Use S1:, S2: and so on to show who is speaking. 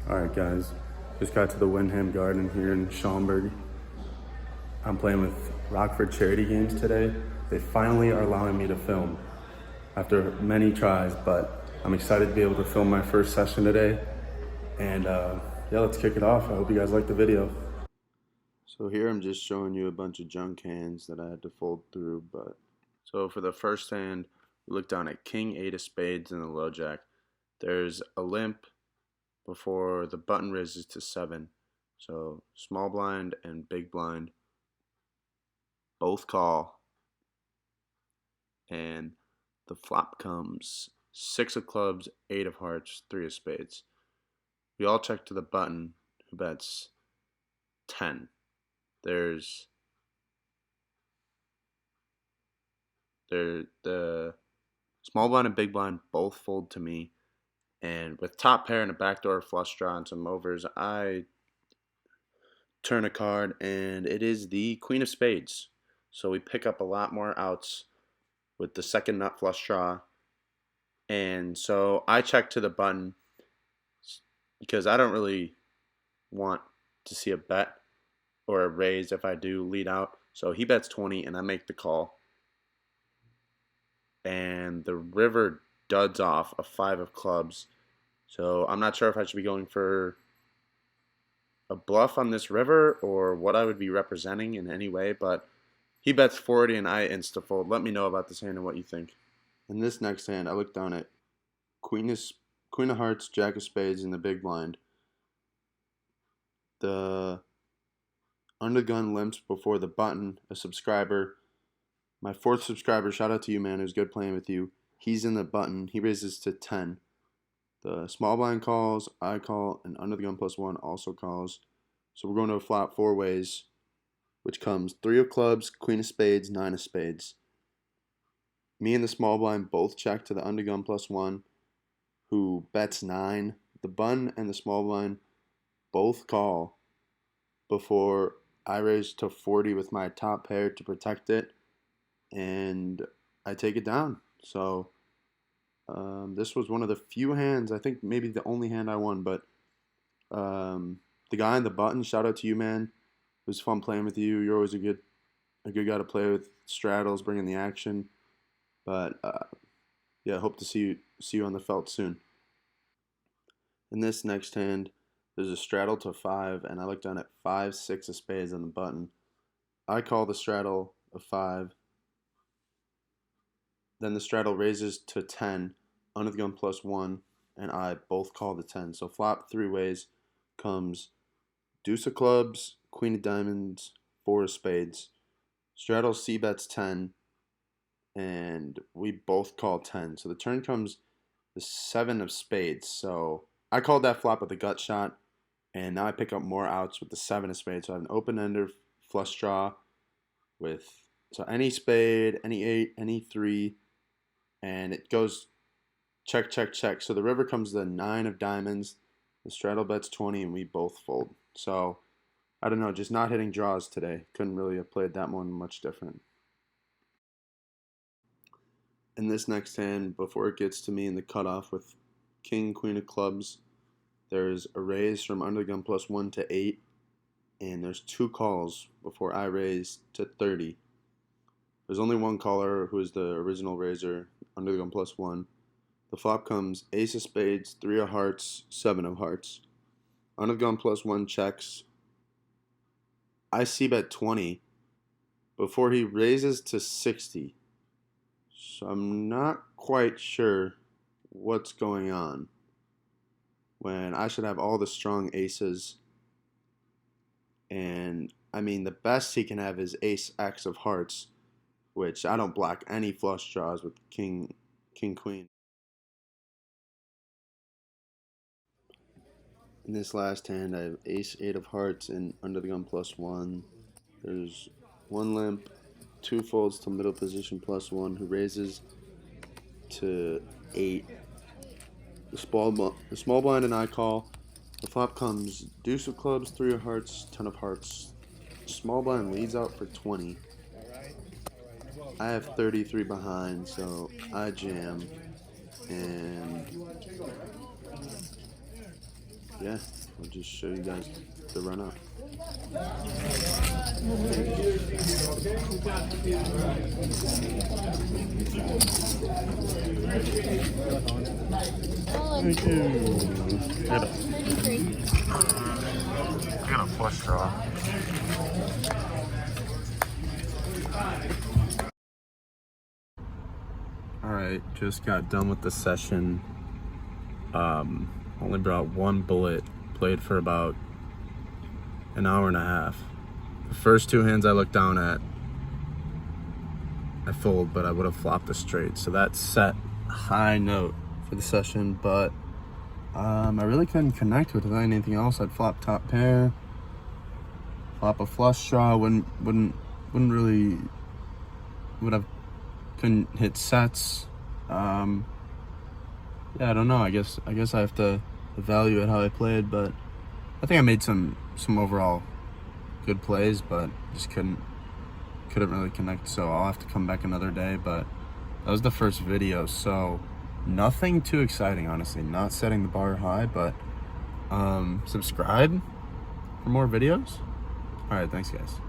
S1: Alright guys, just got to the Wyndham Garden here in Schaumburg. I'm playing with Rockford Charity Games today. They finally are allowing me to film after many tries, but I'm excited to be able to film my first session today. And yeah, let's kick it off. I hope you guys like the video. So here I'm just showing you a bunch of junk hands that I had to fold through. But so for the first hand, we look down at King 8 of spades and the low jack. There's a limp before the button raises to 7. So small blind and big blind both call, and the flop comes 6 of clubs, 8 of hearts, 3 of spades. We all check to the button, who bets 10. The small blind and big blind both fold to me, and with top pair and a backdoor flush draw and some overs, I turn a card, and it is the Queen of Spades. So we pick up a lot more outs with the second nut flush draw. And so I check to the button because I don't really want to see a bet or a raise if I do lead out. So he bets 20 and I make the call. And the river duds off a 5 of clubs. So I'm not sure if I should be going for a bluff on this river or what I would be representing in any way, but he bets 40 and I insta-fold. Let me know about this hand and what you think. In this next hand, I look down at Queen of Hearts, Jack of Spades, and the big blind. The under the gun limps before the button, a subscriber. My 4th subscriber, shout out to you, man. It was good playing with you. He's in the button. He raises to 10. The small blind calls, I call, and under the gun +1 also calls. So we're going to a flop 4 ways, which comes 3 of clubs, Queen of Spades, 9 of spades. Me and the small blind both check to the under gun +1, who bets 9. The button and the small blind both call before I raise to 40 with my top pair to protect it, and I take it down. So this was one of the few hands, I think maybe the only hand I won, but the guy in the button, shout out to you, man. It was fun playing with you. You're always a good guy to play with. Straddles, bringing the action. But yeah, hope to see you on the felt soon. In this next hand, there's a straddle to 5, and I look down at 5, 6 of spades on the button. I call the straddle of 5. Then the straddle raises to 10, under the gun +1, and I both call the 10. So flop 3 ways comes deuce of clubs, queen of diamonds, 4 of spades. Straddle C bets 10, and we both call 10. So the turn comes the 7 of spades. So I called that flop with a gut shot, and now I pick up more outs with the 7 of spades. So I have an open-ender flush draw with any spade, any 8, any 3, and it goes check, check, check. So the river comes the 9 of diamonds, the straddle bets 20, and we both fold. So I don't know, just not hitting draws today. Couldn't really have played that one much different. In this next hand, before it gets to me in the cutoff with king, queen of clubs, there's a raise from under the gun +1 to 8, and there's 2 calls before I raise to 30. There's only one caller who is the original raiser, under the gun +1. The flop comes ace of spades, 3 of hearts, 7 of hearts. Under the gun +1 checks. I c-bet 20 before he raises to 60. So I'm not quite sure what's going on when I should have all the strong aces. And I mean, the best he can have is ace X of hearts, which I don't block any flush draws with king, queen. In this last hand, I have ace 8 of hearts and under the gun +1. There's 1 limp, 2 folds to middle position +1, who raises to 8. The small blind and I call. The flop comes deuce of clubs, 3 of hearts, 10 of hearts. Small blind leads out for 20. I have 33 behind, so I jam. And yeah, I'll just show you guys the run up. Thank you. I got a flush draw. Alright, just got done with the session. Only brought one bullet, played for about an hour and a half. The first two hands I looked down at, I fold, but I would have flopped a straight. So that set a high note for the session, but I really couldn't connect with anything else. I'd flop top pair, flop a flush draw, couldn't hit sets. Yeah, I don't know. I guess I have to evaluate how I played, but I think I made some overall good plays, but just couldn't really connect. So I'll have to come back another day. But that was the first video, so nothing too exciting, honestly. Not setting the bar high, but subscribe for more videos. All right, thanks, guys.